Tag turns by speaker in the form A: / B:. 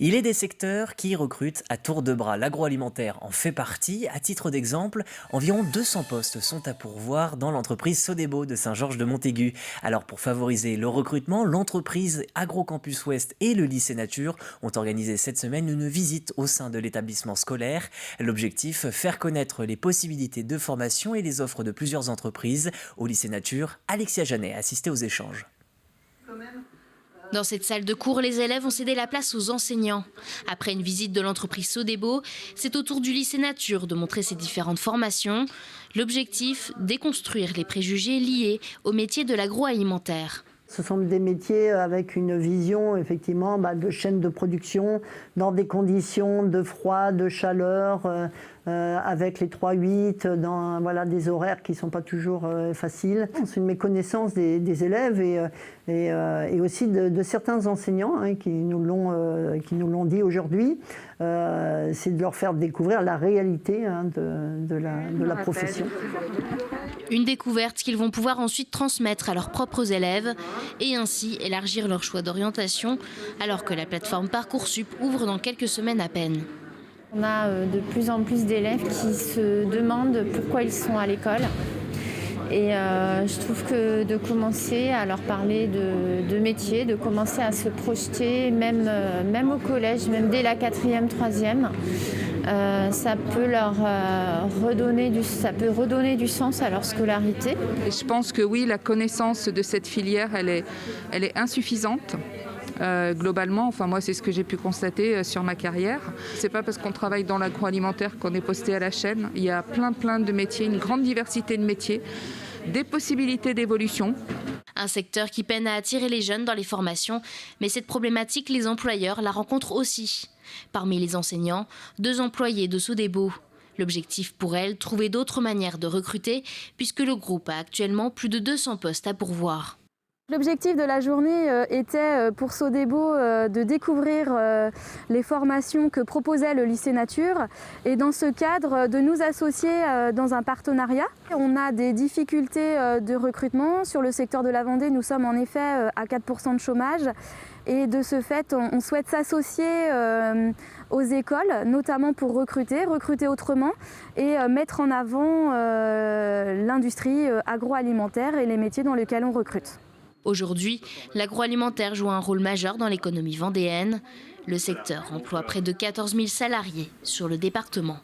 A: Il est des secteurs qui recrutent à tour de bras. L'agroalimentaire en fait partie. À titre d'exemple, environ 200 postes sont à pourvoir dans l'entreprise Sodebo de Saint-Georges-de-Montaigu. Alors pour favoriser le recrutement, l'entreprise Agrocampus Ouest et le lycée Nature ont organisé cette semaine une visite au sein de l'établissement scolaire. L'objectif, faire connaître les possibilités de formation et les offres de plusieurs entreprises. Au lycée Nature, Alexia Janet a assisté aux échanges.
B: Dans cette salle de cours, les élèves ont cédé la place aux enseignants. Après une visite de l'entreprise Sodebo, c'est au tour du lycée Nature de montrer ses différentes formations. L'objectif, déconstruire les préjugés liés au métier de l'agroalimentaire.
C: Ce sont des métiers avec une vision effectivement de chaîne de production dans des conditions de froid, de chaleur, avec les 3-8, dans des horaires qui ne sont pas toujours faciles. C'est une méconnaissance des élèves et aussi de certains enseignants qui nous l'ont dit aujourd'hui. C'est de leur faire découvrir la réalité de la profession.
B: Une découverte qu'ils vont pouvoir ensuite transmettre à leurs propres élèves et ainsi élargir leur choix d'orientation alors que la plateforme Parcoursup ouvre dans quelques semaines à peine.
D: On a de plus en plus d'élèves qui se demandent pourquoi ils sont à l'école. Et je trouve que de commencer à leur parler de métier, de commencer à se projeter, même au collège, même dès la 4e, 3e, ça peut redonner du sens à leur scolarité.
E: Et je pense que oui, la connaissance de cette filière, elle est insuffisante. Globalement, moi c'est ce que j'ai pu constater sur ma carrière. C'est pas parce qu'on travaille dans l'agroalimentaire qu'on est posté à la chaîne. Il y a plein de métiers, une grande diversité de métiers, des possibilités d'évolution.
B: Un secteur qui peine à attirer les jeunes dans les formations, mais cette problématique, les employeurs la rencontrent aussi. Parmi les enseignants, 2 employés de Sodebo. L'objectif pour elles, trouver d'autres manières de recruter, puisque le groupe a actuellement plus de 200 postes à pourvoir.
F: L'objectif de la journée était pour Sodebo de découvrir les formations que proposait le lycée Nature et dans ce cadre de nous associer dans un partenariat. On a des difficultés de recrutement. Sur le secteur de la Vendée, nous sommes en effet à 4% de chômage et de ce fait, on souhaite s'associer aux écoles, notamment pour recruter autrement et mettre en avant l'industrie agroalimentaire et les métiers dans lesquels on recrute.
B: Aujourd'hui, l'agroalimentaire joue un rôle majeur dans l'économie vendéenne. Le secteur emploie près de 14 000 salariés sur le département.